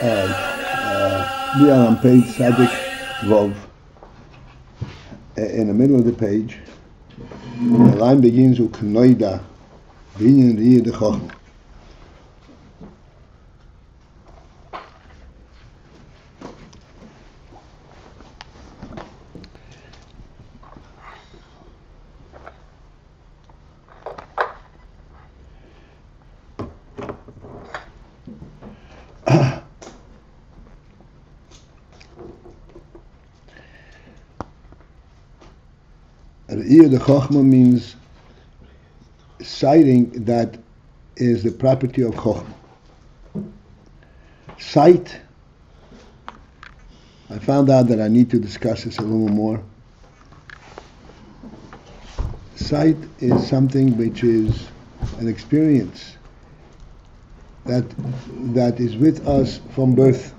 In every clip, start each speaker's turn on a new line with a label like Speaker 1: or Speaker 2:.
Speaker 1: We are on page Sadik Vov. In the middle of the page, the line begins with uchenodah, divinity de chochma. The chochma means sighting that is the property of chochma. Sight, I found out that I need to discuss this a little more. Sight is something which is an experience that is with us from birth.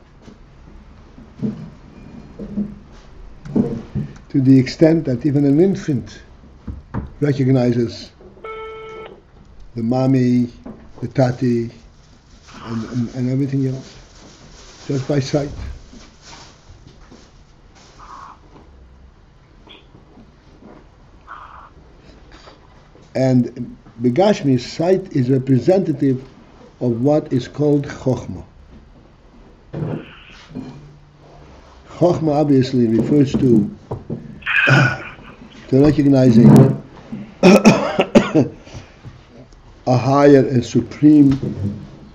Speaker 1: To the extent that even an infant recognizes the mommy, the tati, and everything else, just by sight. And Begashmi, sight is representative of what is called chochma. Chochma obviously refers to recognizing a higher and supreme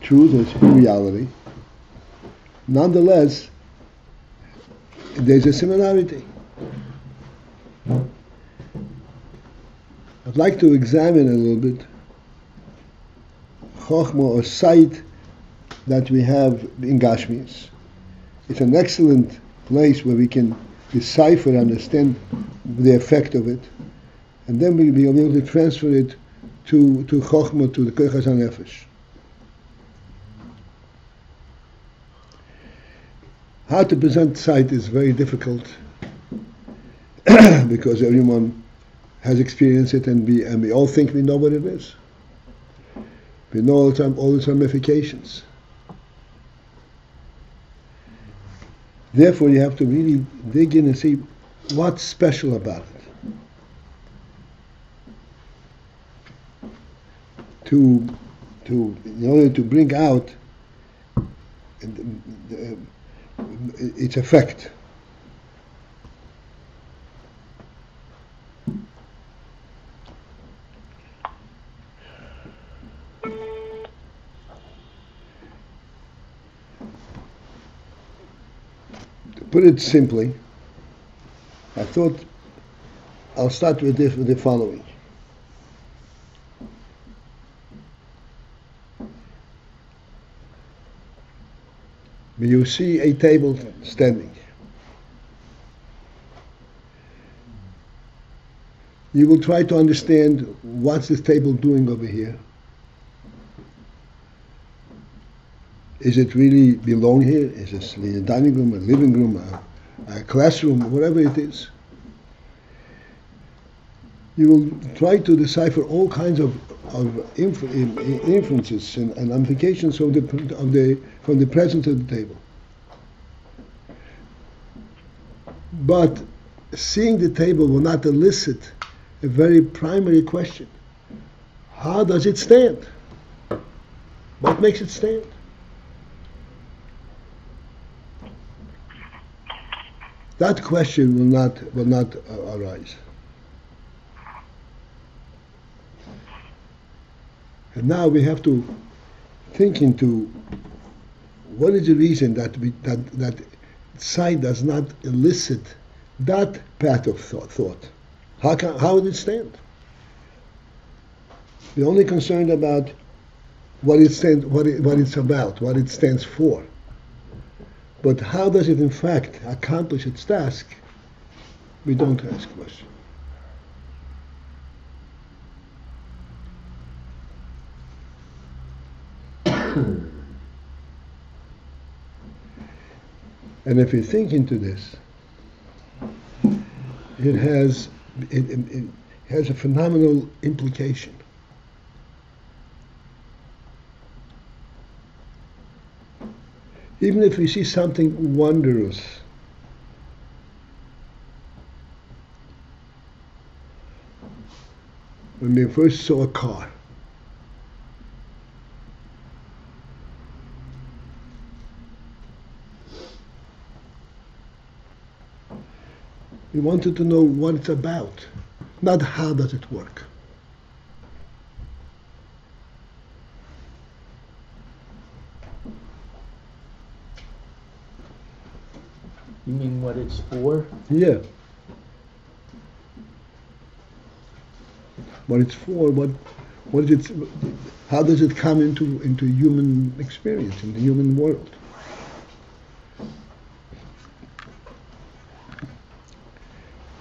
Speaker 1: truth or spirituality. Nonetheless, there's a similarity. I'd like to examine a little bit chochma or sight that we have in Gashmias. It's an excellent place where we can decipher and understand the effect of it, and then we'll be able to transfer it to chochma, to the kochas hanefesh. How to present sight is very difficult because everyone has experienced it, and we all think we know what it is. We know all its ramifications. Therefore, you have to really dig in and see what's special about it. In order to bring out its effect. To put it simply, I thought I'll start with the following. You see a table standing. You will try to understand what's this table doing over here. Is it really belong here? Is this a dining room, a living room, a classroom, whatever it is? You will try to decipher all kinds of inferences and implications from the presence of the table. But seeing the table will not elicit a very primary question. How does it stand? What makes it stand? That question will not arise. And now we have to think into what is the reason that sight does not elicit that path of thought. How would it stand? We're only concerned about what it's about, what it stands for. But how does it in fact accomplish its task? We don't ask questions. And if you think into this, it has a phenomenal implication. Even if we see something wondrous, when we first saw a car, we wanted to know what it's about, not how does it work.
Speaker 2: You mean what it's for?
Speaker 1: Yeah. What it's for, what is it, how does it come into human experience, in the human world?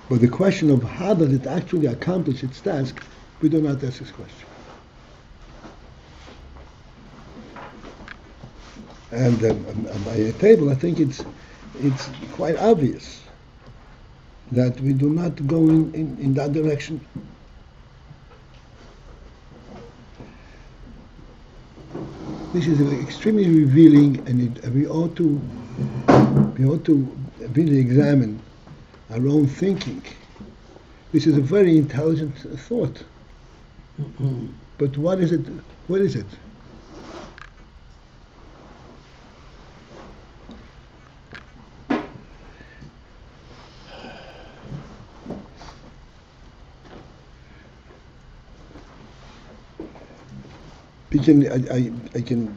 Speaker 1: But the question of how does it actually accomplish its task, we do not ask this question. And by a table, I think it's quite obvious that we do not go in that direction. This is extremely revealing, and we ought to really examine our own thinking. This is a very intelligent thought. But what is it? What is it? I can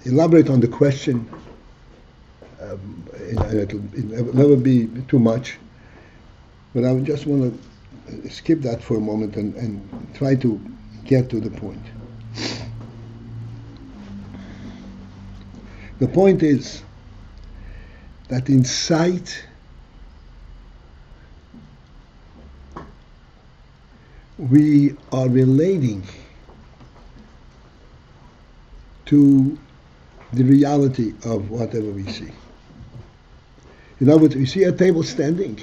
Speaker 1: elaborate on the question. It'll never be too much. But I just want to skip that for a moment and try to get to the point. The point is that in sight, we are relating to the reality of whatever we see. In other words, we see a table standing.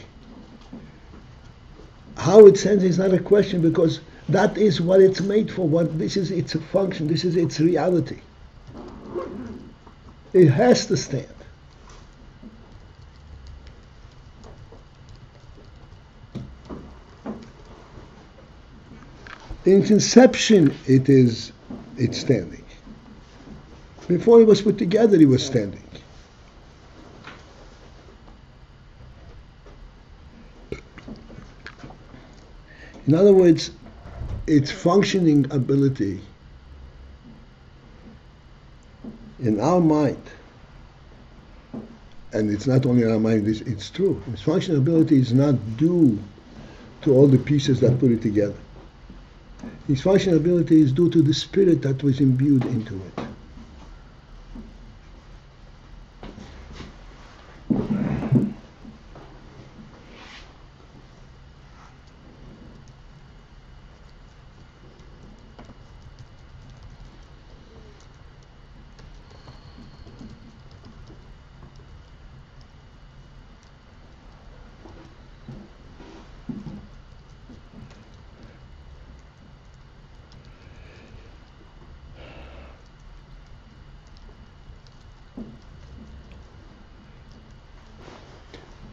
Speaker 1: How it stands is not a question, because that is what it's made for. This is its function. This is its reality. It has to stand. In conception, it's standing. Before it was put together, it was standing. In other words, its functioning ability in our mind, and it's not only in our mind, it's true, its functioning ability is not due to all the pieces that put it together. Its functioning ability is due to the spirit that was imbued into it.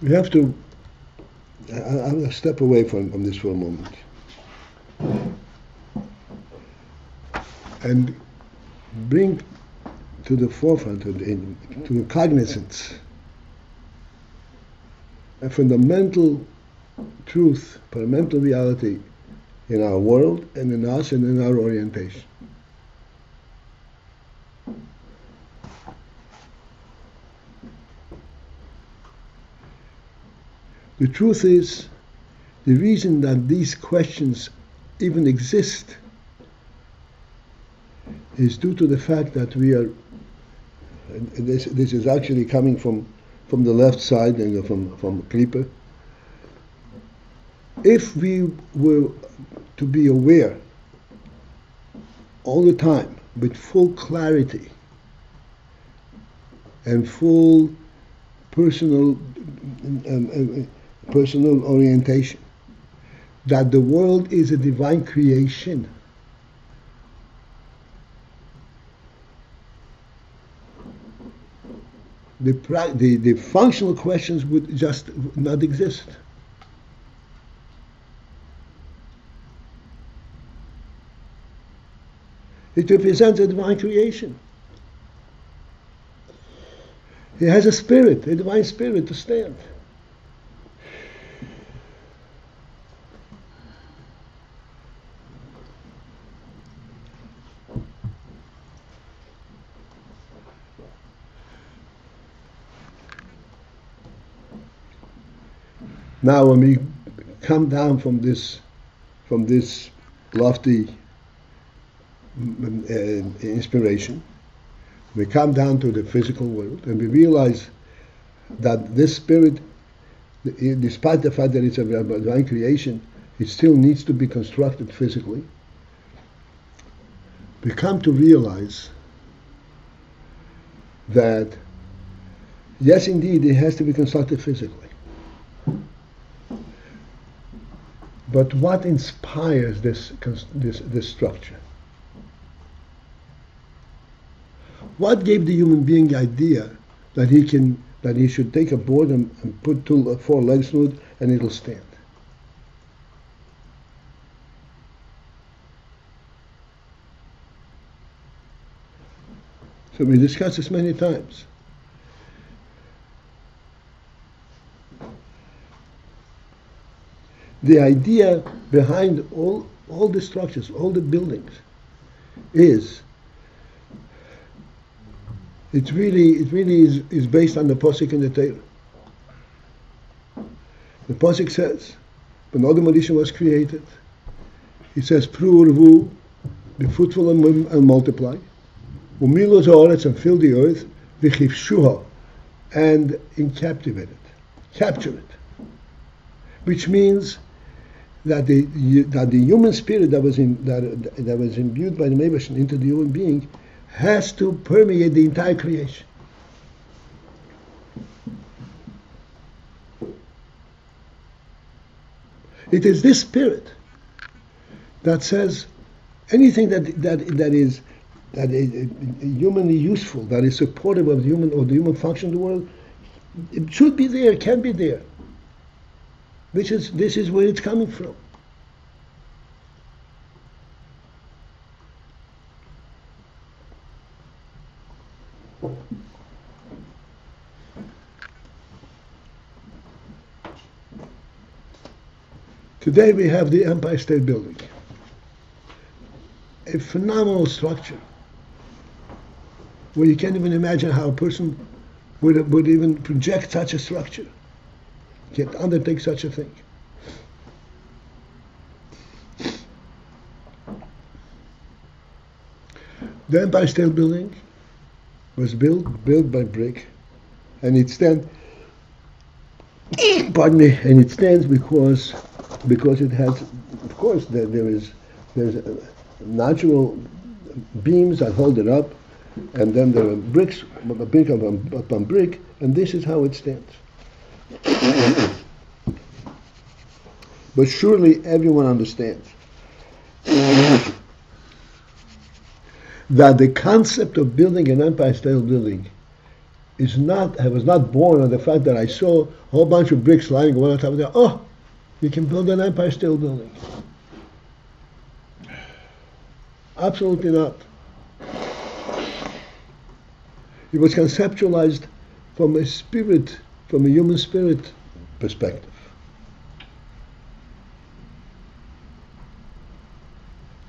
Speaker 1: We have to, I'm going to step away from this for a moment and bring to the forefront, to the cognizance, a fundamental truth, fundamental reality in our world and in us and in our orientation. The truth is, the reason that these questions even exist is due to the fact that we are, and this is actually coming from the left side, from Klippe. If we were to be aware all the time with full clarity and full personal orientation, that the world is a divine creation, the functional questions would just not exist. It represents a divine creation. It has a spirit, a divine spirit to stand. Now, when we come down from this lofty inspiration, we come down to the physical world, and we realize that this spirit, despite the fact that it's a divine creation, it still needs to be constructed physically. We come to realize that, yes, indeed, it has to be constructed physically. But what inspires this structure? What gave the human being the idea that he should take a board and put 4 legs through it and it'll stand? So we discussed this many times. The idea behind all the structures, all the buildings, is it really is based on the Pasuk in the Torah. The Pasuk says, when Adam Rishon was created, it says, "Pru urvu, be fruitful and multiply, umilu haaretz, and fill the earth, v'chivshuha, and capture it," which means that the human spirit that was imbued by the Meibashon into the human being has to permeate the entire creation. It is this spirit that says anything that is humanly useful, that is supportive of the human function in the world, it should be there, can be there. This is where it's coming from. Today we have the Empire State Building, a phenomenal structure where you can't even imagine how a person would even project such a structure, can't undertake such a thing. The Empire State Building was built by brick, and it stands. Pardon me, and it stands because it has, of course, there's natural beams that hold it up, and then there are bricks, brick upon brick, and this is how it stands. But surely everyone understands that the concept of building an Empire State Building was not born of the fact that I saw a whole bunch of bricks lying one on top of the other. Oh, you can build an Empire State Building. Absolutely not. It was conceptualized from a human spirit perspective.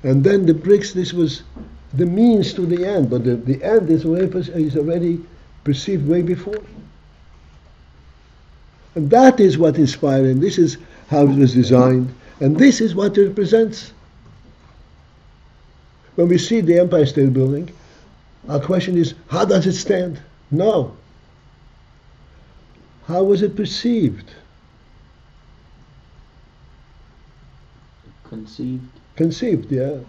Speaker 1: And then the bricks, this was the means to the end, but the end is already perceived way before. And that is what inspired, and this is how it was designed, and this is what it represents. When we see the Empire State Building, our question is, how does it stand? No. How was it perceived? Conceived, yeah.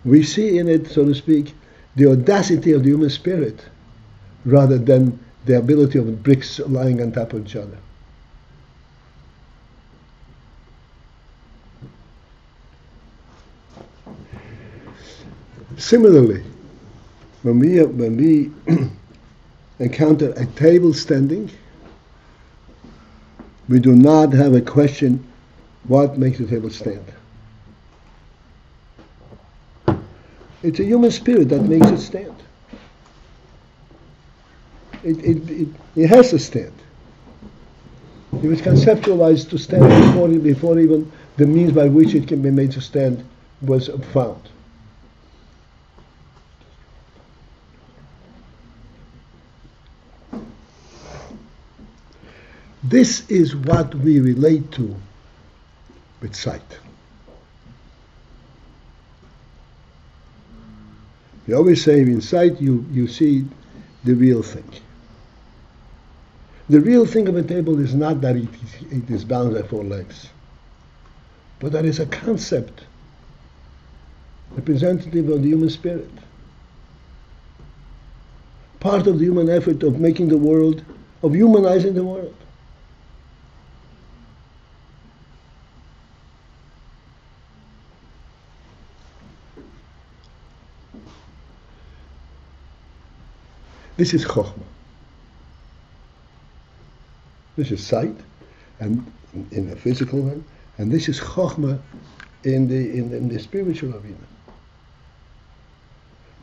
Speaker 1: We see in it, so to speak, the audacity of the human spirit rather than the ability of bricks lying on top of each other. Similarly, when we encounter a table standing, we do not have a question what makes the table stand. It's a human spirit that makes it stand. It has to stand. It was conceptualized to stand before even the means by which it can be made to stand was found. This is what we relate to with sight. You always say in sight you see the real thing. The real thing of a table is not that it is balanced by four legs, but that is a concept representative of the human spirit. Part of the human effort of making the world, of humanizing the world. This is Chokhmah. This is sight, and in a physical one, and this is Chokhmah in the spiritual arena.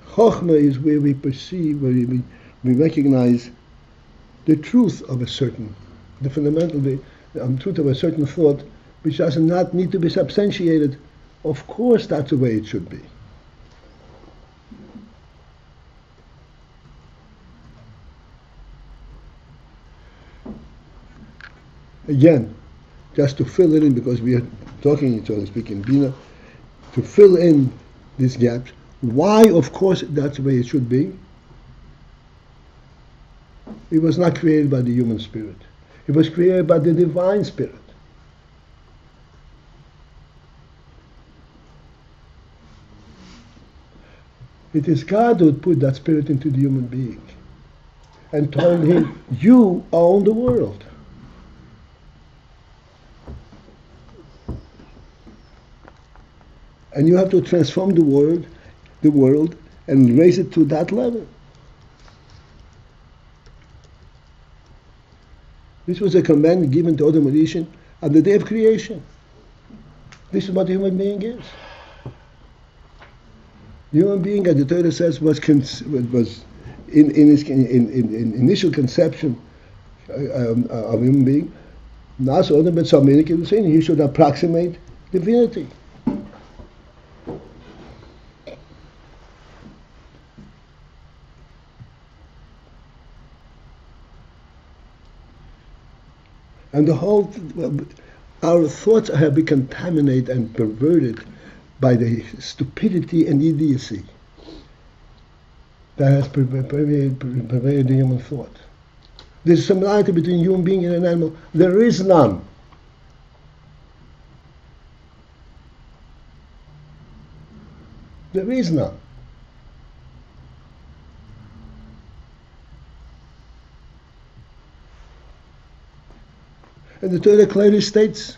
Speaker 1: Chokhmah is where we perceive, where we recognize the truth of a certain, the fundamental truth of a certain thought, which does not need to be substantiated. Of course, that's the way it should be. Again, just to fill it in, because we are talking, so to speak, in Bina, to fill in these gaps. Why, of course, that's the way it should be. It was not created by the human spirit. It was created by the divine spirit. It is God who put that spirit into the human being and told him, you own the world. And you have to transform the world and raise it to that level. This was a command given to Adam Rishon on the day of creation. This is what a human being is. The human being, as the Torah says, was in initial conception of a human being. He should approximate divinity. And our thoughts have been contaminated and perverted by the stupidity and idiocy that has pervaded the human thought. There's a similarity between a human being and an animal. There is none. There is none. And the Torah clearly states,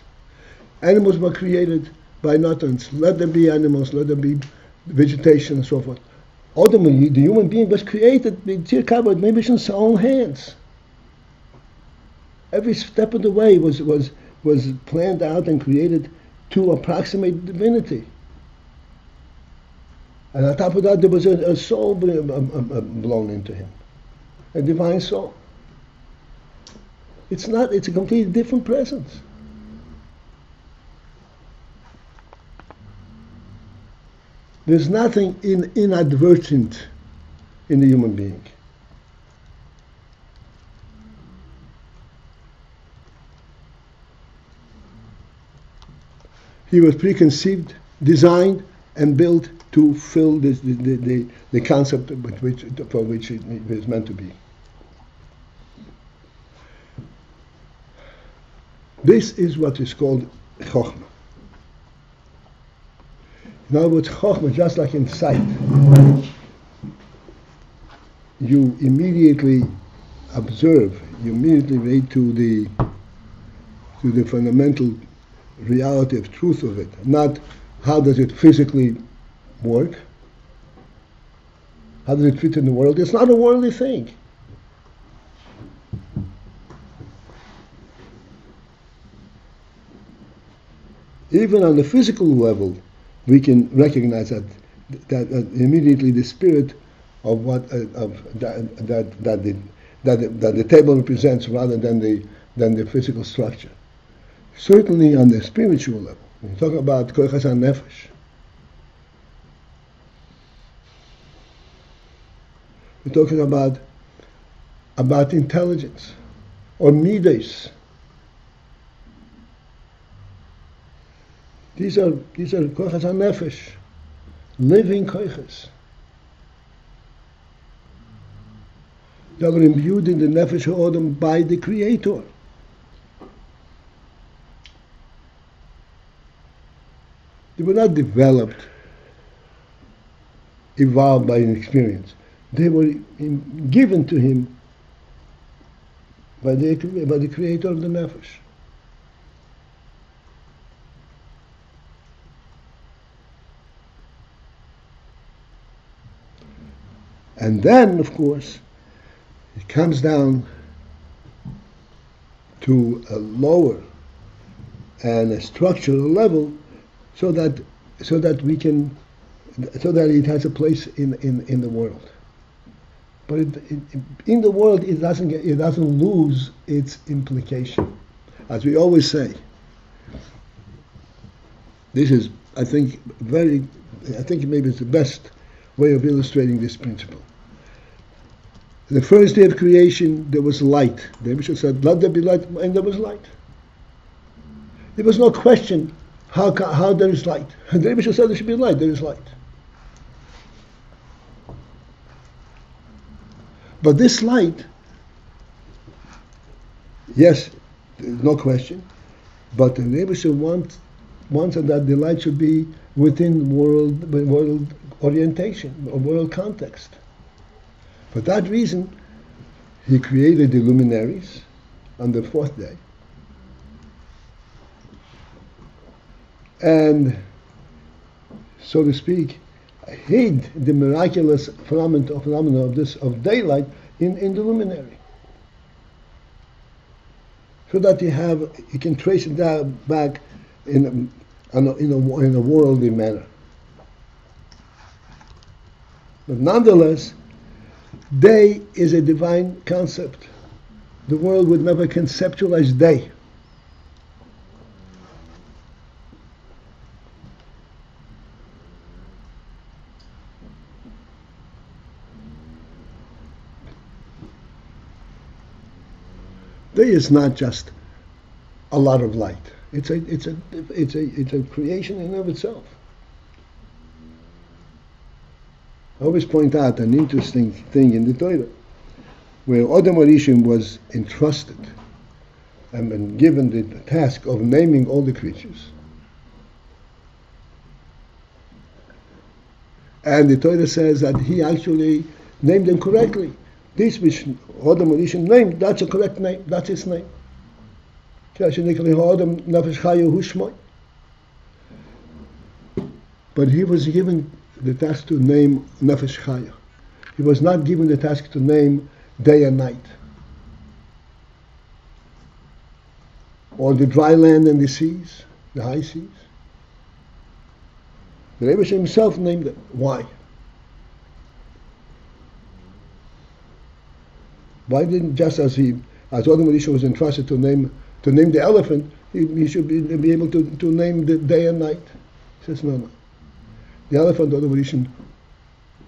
Speaker 1: animals were created by nothingness. Let them be animals, let them be vegetation and so forth. Ultimately, the human being was created with Tirkabot, maybe in his own hands. Every step of the way was planned out and created to approximate divinity. And on top of that, there was a soul blown into him, a divine soul. It's a completely different presence. There's nothing inadvertent in the human being. He was preconceived, designed, and built to fill the concept for which it is meant to be. This is what is called Chokhmah. In other words, Chokhmah, just like in sight, you immediately observe, you immediately relate to the fundamental reality of truth of it, not how does it physically work, How does it fit in the world? It's not a worldly thing. Even on the physical level, we can recognize that immediately the spirit of what that the table represents, rather than the physical structure. Certainly on the spiritual level, when you talk about koichas nefesh, we're talking about intelligence or midas. These are koichas nefesh, living koichas that were imbued in the nefesh ha'odam by the Creator. They were not developed, evolved by an experience. They were given to him by the Creator of the nefesh. And then, of course, it comes down to a lower and a structural level, so that it has a place in the world. But in the world, it doesn't lose its implication. As we always say, this is, I think maybe it's the best way of illustrating this principle. The first day of creation, there was light. The Rebbe said, "Let there be light," and there was light. There was no question how there is light. And the Rebbe said there should be light. There is light. But this light, yes, there's no question. But the Rebbe wants that the light should be within world orientation or world context. For that reason, he created the luminaries on the fourth day. And, so to speak, hid the miraculous phenomena of daylight in the luminary, so that you can trace it back in a worldly manner. But nonetheless, day is a divine concept. The world would never conceptualize day. Day is not just a lot of light. It's a creation in and of itself. I always point out an interesting thing in the Torah, where Adam Arishim was entrusted and been given the task of naming all the creatures. And the Torah says that he actually named them correctly. This which Adam Arishim named, that's a correct name, that's his name. But he was given the task to name Nefesh Chaya. He was not given the task to name day and night, or the dry land and the seas, the high seas. The Rebbe himself named them. Why? Why didn't, just as Adam Arishim was entrusted to name the elephant, he should be able to name the day and night? He says no. The elephant, Adam Arishim,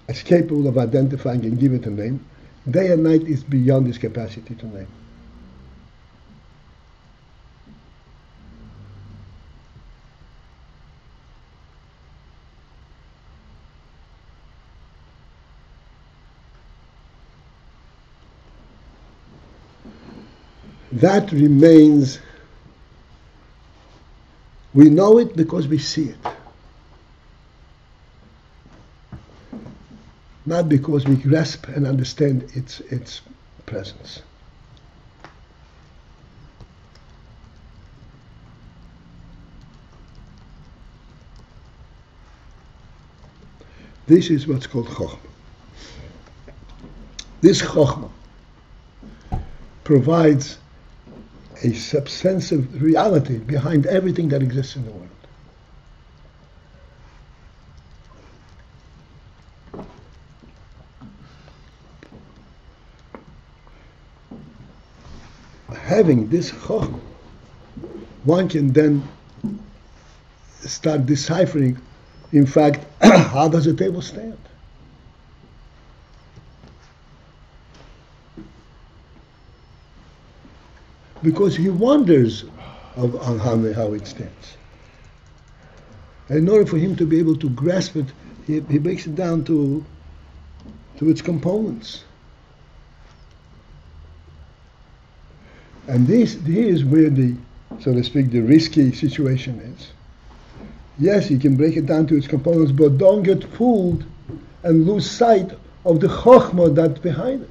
Speaker 1: is capable of identifying and giving it a name. Day and night is beyond his capacity to name. That remains. We know it because we see it, not because we grasp and understand its presence. This is what's called Chochmah. This Chokhmah provides a substantive reality behind everything that exists in the world. Having this Chokhmah, one can then start deciphering, in fact, how does a table stand? Because he wonders on how it stands. And in order for him to be able to grasp it, he breaks it down to its components. And here is where so to speak, the risky situation is. Yes, you can break it down to its components, but don't get fooled and lose sight of the chokhmah that's behind it.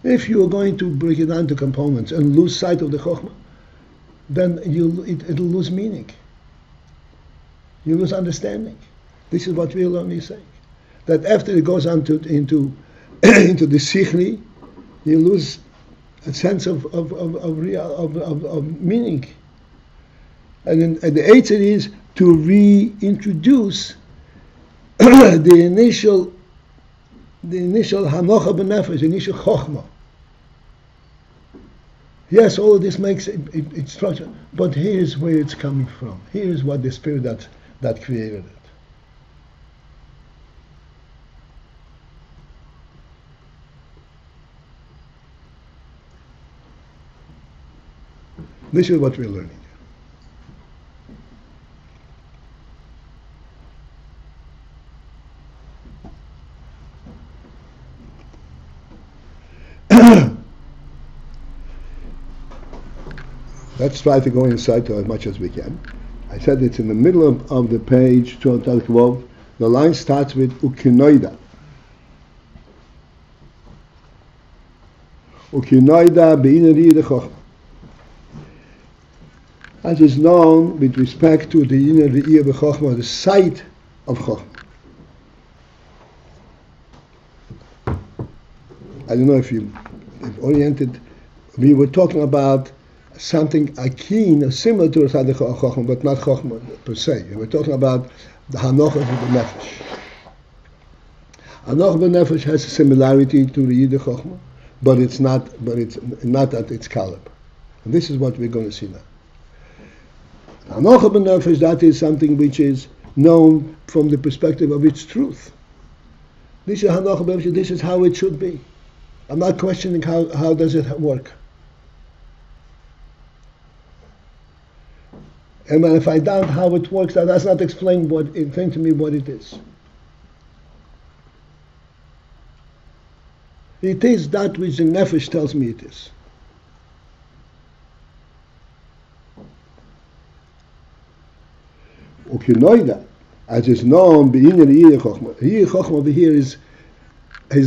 Speaker 1: If you are going to break it down to components and lose sight of the chokhmah, then it'll lose meaning. You lose understanding. This is what we're only saying. That after it goes on into the sikhli, you lose a sense of meaning. And the answer is to reintroduce the initial hanocha b'nefesh, the initial chokhmah. Yes, all of this makes it structure, but here's where it's coming from. Here's what the spirit that created it. This is what we're learning. Let's try to go inside to as much as we can. I said it's in the middle of the page, the line starts with uchenodah. Uchenodah be'inari de chokhmah. As is known with respect to the inner ear of Chokhmah, the sight of Chokhmah. I don't know if you've oriented. We were talking about something akin, similar to the Chokhmah, but not Chokhmah per se. We were talking about the Hanocha of the Nefesh. Hanocha of the Nefesh has a similarity to the Yid Chokhmah, but it's not at its caliber. And this is what we're going to see now. Hanocha b'nefesh, that is something which is known from the perspective of its truth. This is hanocha b'nefesh, this is how it should be. I'm not questioning how does it work. And when I find out how it works, that does not explain to me what it is. It is that which the nefesh tells me it is. Uchenodah, as is known, be'inyan Yir Chokhmah. Yir Chokhmah over here is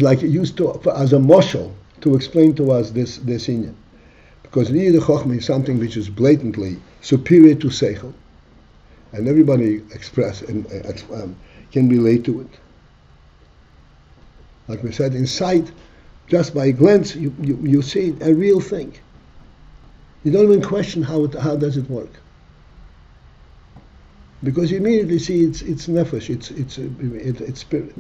Speaker 1: like used as a mashal to explain to us this inyan. Because Yir Chokhmah is something which is blatantly superior to Seichel. And everybody can relate to it. Like we said, in sight, just by a glance, you see a real thing. You don't even question how does it work. Because you immediately see it's nefesh, it's spirit.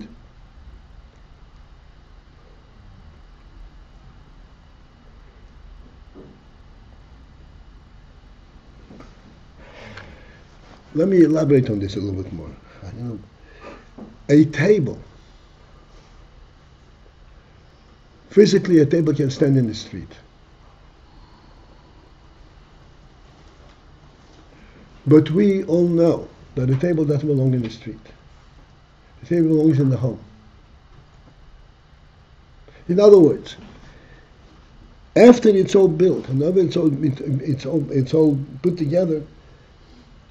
Speaker 1: Let me elaborate on this a little bit more. A table. Physically, a table can stand in the street. But we all know that a table doesn't belong in the street. The table belongs in the home. In other words, after it's all built, and after it's all put together,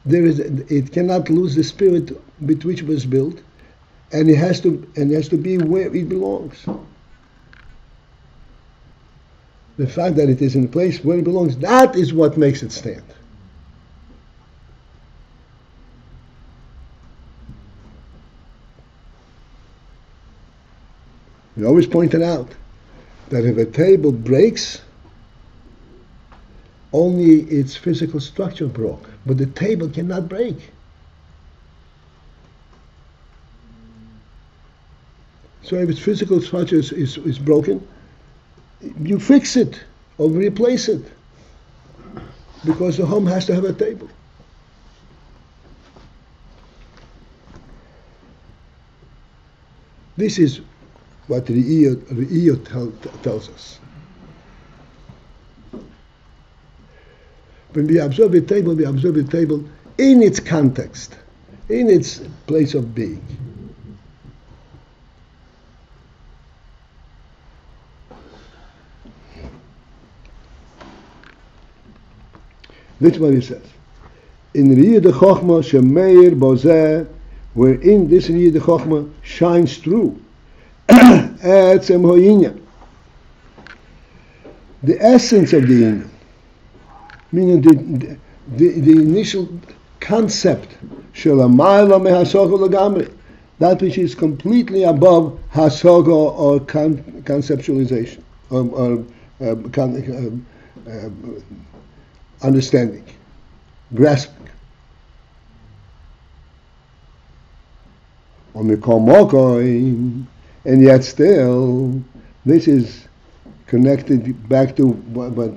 Speaker 1: it cannot lose the spirit with which it was built, and it has to be where it belongs. The fact that it is in a place where it belongs, that is what makes it stand. We always pointed out that if a table breaks, only its physical structure broke, but the table cannot break. So if its physical structure is broken, you fix it or replace it, because the home has to have a table. This is what REBBE tells us. When we observe the table, we observe the table in its context, in its place of being. This is what he says. In Riyah de Chochma Shemeir Bozeh, wherein this Riyah de Chochma shines through, Etzem Hoyinya, the essence of the Inyan, meaning the initial concept, Shelamayla mehasogo lagamri, that which is completely above hasogo or conceptualization, or understanding, grasping. And yet still, this is connected back to what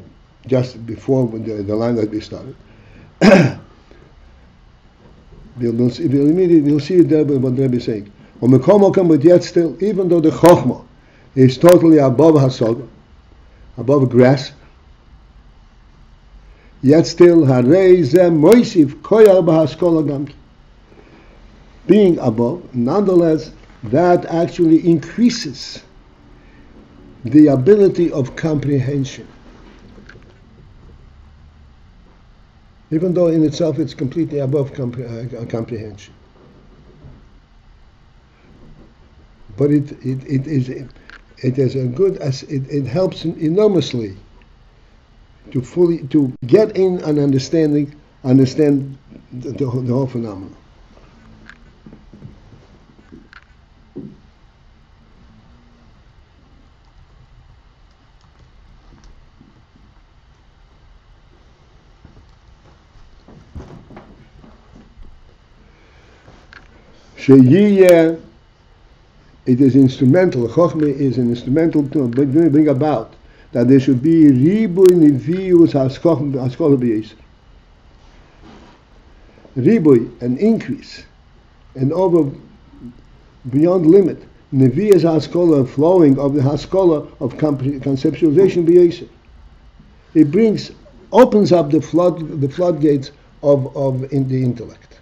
Speaker 1: just before the line that we started. We'll see it there, what the Rebbe is saying. But yet still, even though the Chochmah is totally above Hasoga, above grasp, yet still, being above, nonetheless, that actually increases the ability of comprehension. Even though in itself it's completely above comprehension. But it is a good, it helps enormously to get in and understand the whole phenomenon. It is instrumental. Chochmah is an instrumental to bring about that there should be ribui nivius haskola b'yisur. Ribui, an increase, and over beyond limit. Nivius haskola, flowing of the haskola of conceptualization b'yisur. It opens up the floodgates of in the intellect.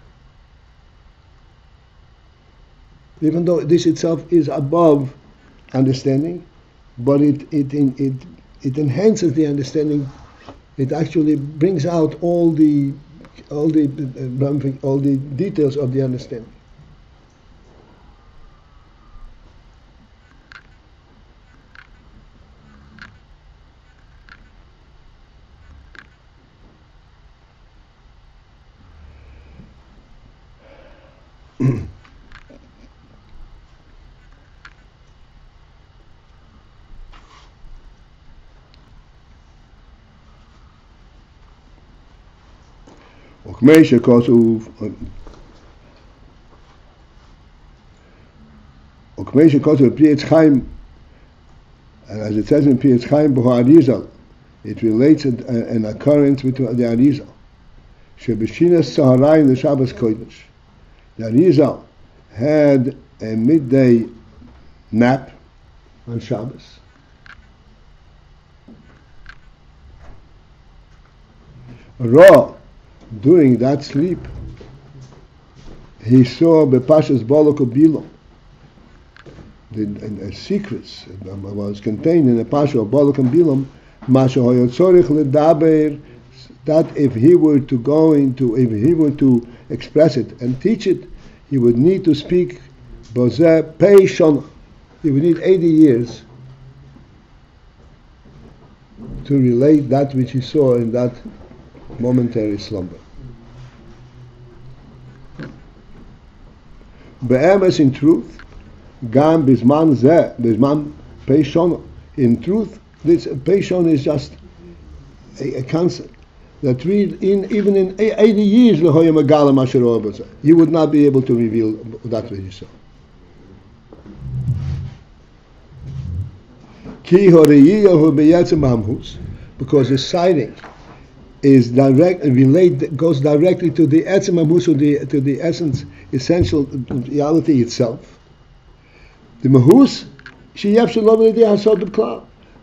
Speaker 1: Even though this itself is above understanding, but it enhances the understanding. It actually brings out all the details of the understanding. Ukmeisha kosuv Pri Chaim, and as it says in Pri Chaim b'ho Arizal, it relates an occurrence with the Arizal. Shebeshinas Saharayin the Shabbos Kodesh. The Arizal had a midday nap on Shabbos. Ra, during that sleep, he saw Bepashas Boloko Bilo, the secrets was contained in the Pasha of Bolok and Bilam, Masha Hoyotzorich Ledaber, that if he were to express it and teach it, he would need to speak Bozeh Pei Shona. He would need 80 years to relate that which he saw in that momentary slumber. Be'emes, in truth, Gam bisman zeh, bisman peishon. In truth, this peishon is just a concept that even in 80 years, you would not be able to reveal that which you saw. Because the sighting is goes directly to the etzem hamhus, to the essence, essential reality itself. The mahus,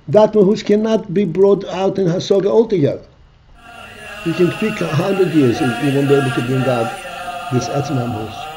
Speaker 1: that mahus cannot be brought out in hasoga altogether. You can speak 100 years and you won't be able to bring out this etzem hamhus.